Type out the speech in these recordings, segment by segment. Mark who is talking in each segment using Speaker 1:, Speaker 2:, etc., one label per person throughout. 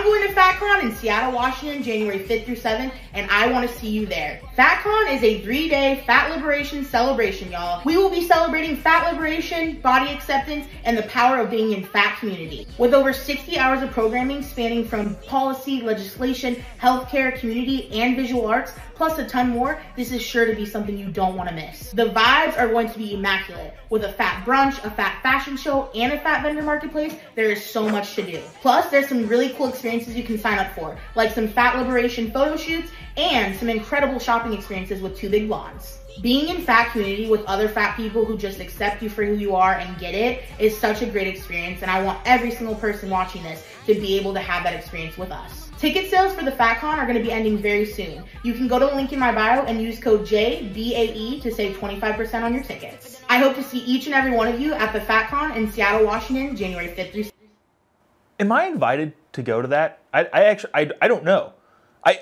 Speaker 1: going to FatCon in Seattle, Washington, January 5th through 7th, and I want to see you there. FatCon is a 3-day fat liberation celebration, y'all. We will be celebrating fat liberation, body acceptance, and the power of being in fat community. With over 60 hours of programming spanning from policy, legislation, healthcare, community, and visual arts, plus a ton more, this is sure to be something you don't want to miss. The vibes are going to be immaculate. With a fat brunch, a fat fashion show, and a fat vendor marketplace, there is so much to do. Plus, there's some really cool experiences you can sign up for, like some fat liberation photo shoots and some incredible shopping experiences with 2 big blondes. Being in fat community with other fat people who just accept you for who you are and get it is such a great experience, and I want every single person watching this to be able to have that experience with us. Ticket sales for the FatCon are going to be ending very soon. You can go to the link in my bio and use code JBAE to save 25% on your tickets. I hope to see each and every one of you at the FatCon in Seattle, Washington, January 5th through 7th.
Speaker 2: Am I invited to go to that? I don't know.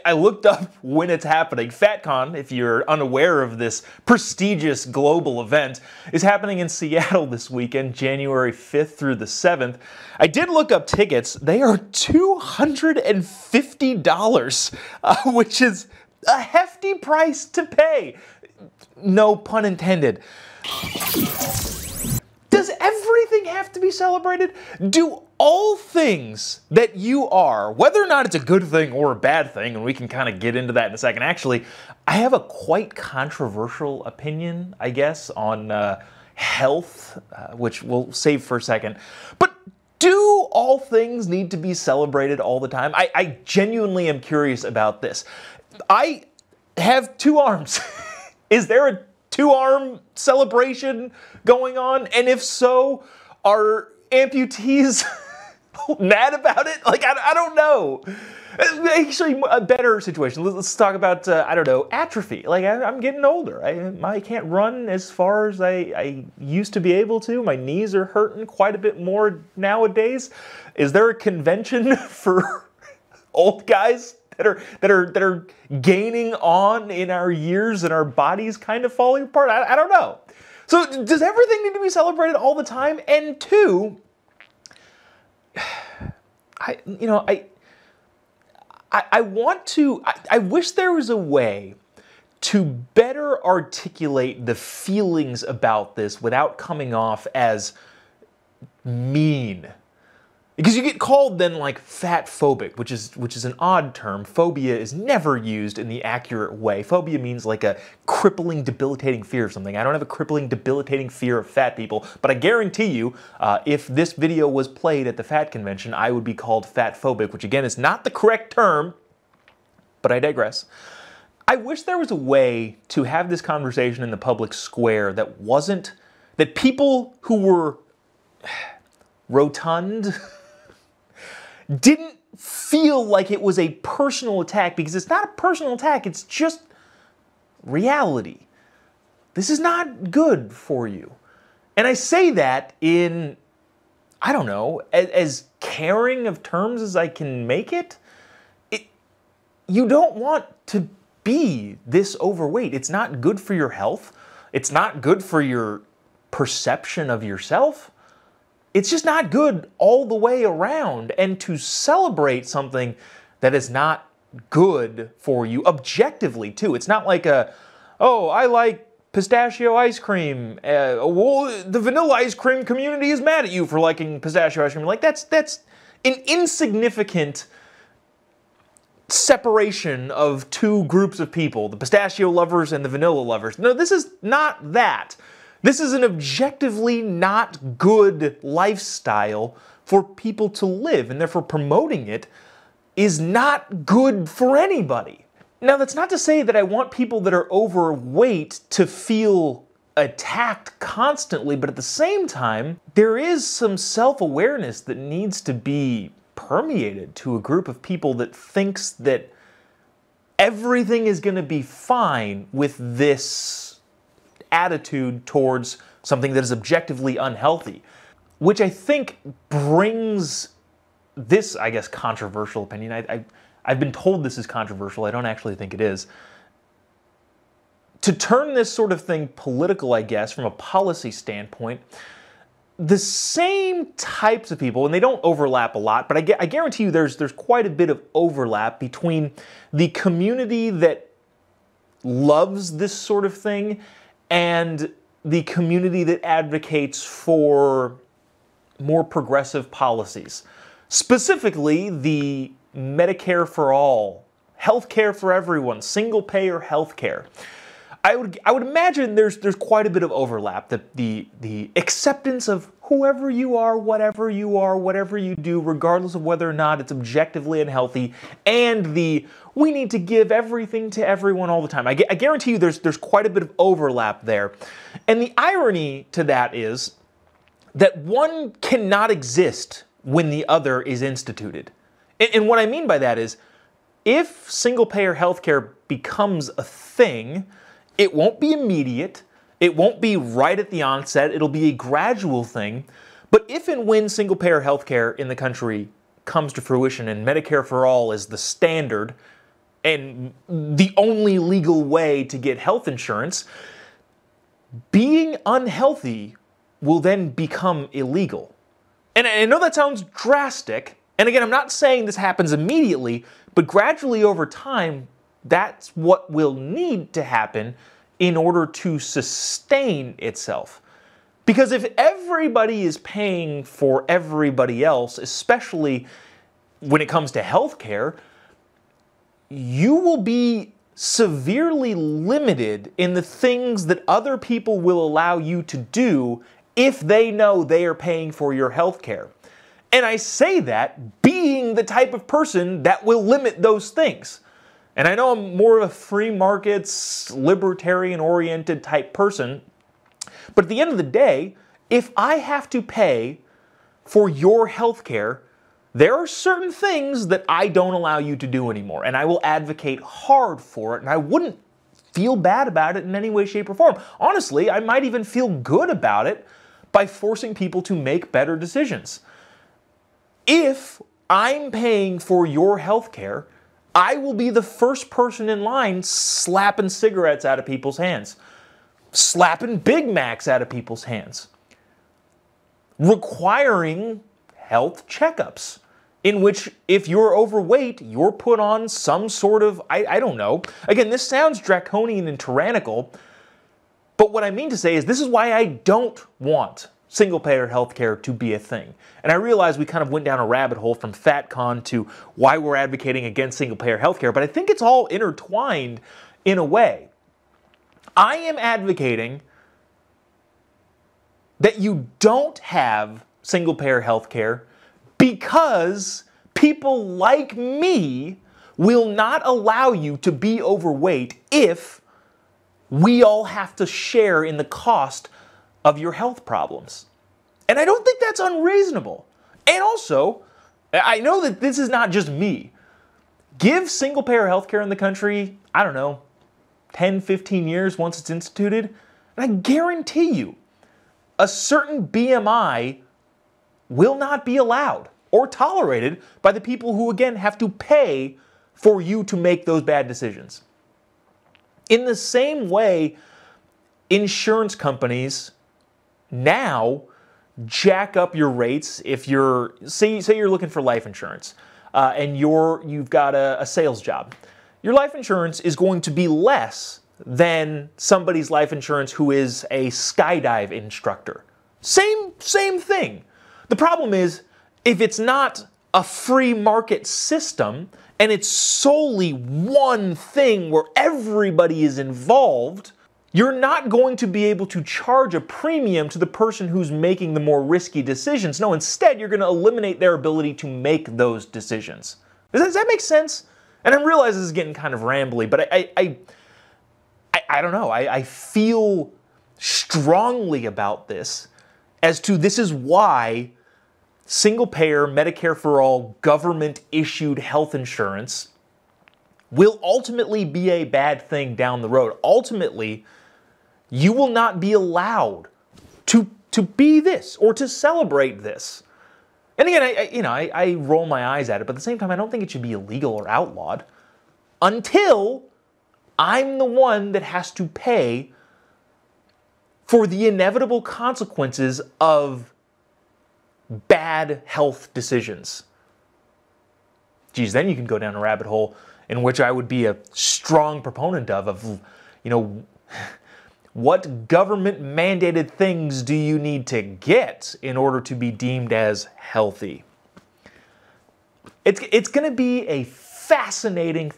Speaker 2: I looked up when it's happening. FatCon, if you're unaware of this prestigious global event, is happening in Seattle this weekend, January 5th through the 7th. I did look up tickets. They are $250, which is a hefty price to pay. No pun intended. Does everything have to be celebrated? Do all things that you are, whether or not it's a good thing or a bad thing, and we can kind of get into that in a second. Actually, I have a quite controversial opinion, I guess, on health, which we'll save for a second. But do all things need to be celebrated all the time? I genuinely am curious about this. I have 2 arms. Is there a 2-arm celebration going on? And if so, are amputees mad about it? Like, I don't know. Actually, a better situation. Let's talk about, I don't know, atrophy. Like, I'm getting older. I can't run as far as I used to be able to. My knees are hurting quite a bit more nowadays. Is there a convention for old guys that are gaining on in our years and our bodies kind of falling apart? I don't know. So does everything need to be celebrated all the time? And 2, I wish there was a way to better articulate the feelings about this without coming off as mean. Because you get called then like fat phobic, which is an odd term. Phobia is never used in the accurate way. Phobia means like a crippling, debilitating fear of something. I don't have a crippling, debilitating fear of fat people, but I guarantee you, if this video was played at the fat convention, I would be called fat phobic, which again is not the correct term, but I digress. I wish there was a way to have this conversation in the public square that people who were rotund didn't feel like it was a personal attack, because it's not a personal attack, it's just reality. This is not good for you. And I say that in, I don't know, as caring of terms as I can make it. You don't want to be this overweight. It's not good for your health. It's not good for your perception of yourself. It's just not good all the way around. And to celebrate something that is not good for you, objectively too. It's not like oh, I like pistachio ice cream. Well, the vanilla ice cream community is mad at you for liking pistachio ice cream. Like, that's an insignificant separation of 2 groups of people, the pistachio lovers and the vanilla lovers. No, this is not that. This is an objectively not good lifestyle for people to live, and therefore promoting it is not good for anybody. Now, that's not to say that I want people that are overweight to feel attacked constantly, but at the same time, there is some self-awareness that needs to be permeated to a group of people that thinks that everything is going to be fine with this attitude towards something that is objectively unhealthy, which I think brings this, I guess, controversial opinion. I've been told this is controversial. I don't actually think it is. To turn this sort of thing political, I guess, from a policy standpoint, the same types of people, and they don't overlap a lot, but I guarantee you there's quite a bit of overlap between the community that loves this sort of thing and the community that advocates for more progressive policies. Specifically, the Medicare for all, healthcare for everyone, single-payer healthcare. I would imagine there's quite a bit of overlap. The acceptance of whoever you are, whatever you do, regardless of whether or not it's objectively unhealthy, and we need to give everything to everyone all the time. I guarantee you there's quite a bit of overlap there. And the irony to that is that one cannot exist when the other is instituted. And what I mean by that is, if single-payer healthcare becomes a thing, it won't be immediate, it won't be right at the onset, it'll be a gradual thing. But if and when single-payer healthcare in the country comes to fruition and Medicare for all is the standard and the only legal way to get health insurance, being unhealthy will then become illegal. And I know that sounds drastic, and again, I'm not saying this happens immediately, but gradually over time, that's what will need to happen in order to sustain itself. Because if everybody is paying for everybody else, especially when it comes to healthcare, you will be severely limited in the things that other people will allow you to do if they know they are paying for your healthcare. And I say that being the type of person that will limit those things. And I know I'm more of a free markets, libertarian-oriented type person, but at the end of the day, if I have to pay for your healthcare, there are certain things that I don't allow you to do anymore, and I will advocate hard for it, and I wouldn't feel bad about it in any way, shape, or form. Honestly, I might even feel good about it by forcing people to make better decisions. If I'm paying for your healthcare, I will be the first person in line slapping cigarettes out of people's hands, slapping Big Macs out of people's hands, requiring health checkups in which if you're overweight, you're put on some sort of, I don't know. Again, this sounds draconian and tyrannical, but what I mean to say is this is why I don't want single-payer healthcare to be a thing. And I realize we kind of went down a rabbit hole from FatCon to why we're advocating against single-payer healthcare, but I think it's all intertwined in a way. I am advocating that you don't have single-payer healthcare because people like me will not allow you to be overweight if we all have to share in the cost of your health problems. And I don't think that's unreasonable. And also, I know that this is not just me. Give single-payer healthcare in the country, I don't know, 10, 15 years once it's instituted, and I guarantee you, a certain BMI will not be allowed or tolerated by the people who, again, have to pay for you to make those bad decisions. In the same way, insurance companies now jack up your rates if you're, say you're looking for life insurance and you've got a sales job. Your life insurance is going to be less than somebody's life insurance who is a skydive instructor. Same thing. The problem is, if it's not a free market system and it's solely one thing where everybody is involved, you're not going to be able to charge a premium to the person who's making the more risky decisions. No, instead, you're going to eliminate their ability to make those decisions. Does that make sense? And I realize this is getting kind of rambly, but I don't know. I feel strongly about this as to this is why single-payer, Medicare for all, government-issued health insurance will ultimately be a bad thing down the road. Ultimately, you will not be allowed to be this or to celebrate this. And again, I roll my eyes at it, but at the same time, I don't think it should be illegal or outlawed until I'm the one that has to pay for the inevitable consequences of bad health decisions. Geez, then you can go down a rabbit hole in which I would be a strong proponent of, you know, what government mandated things do you need to get in order to be deemed as healthy? It's going to be a fascinating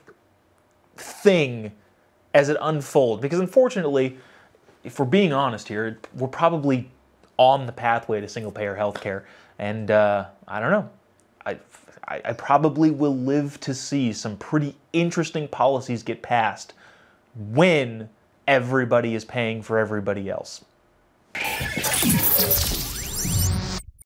Speaker 2: thing as it unfolds, because unfortunately, if we're being honest here, we're probably on the pathway to single-payer healthcare, and I don't know. I probably will live to see some pretty interesting policies get passed when everybody is paying for everybody else.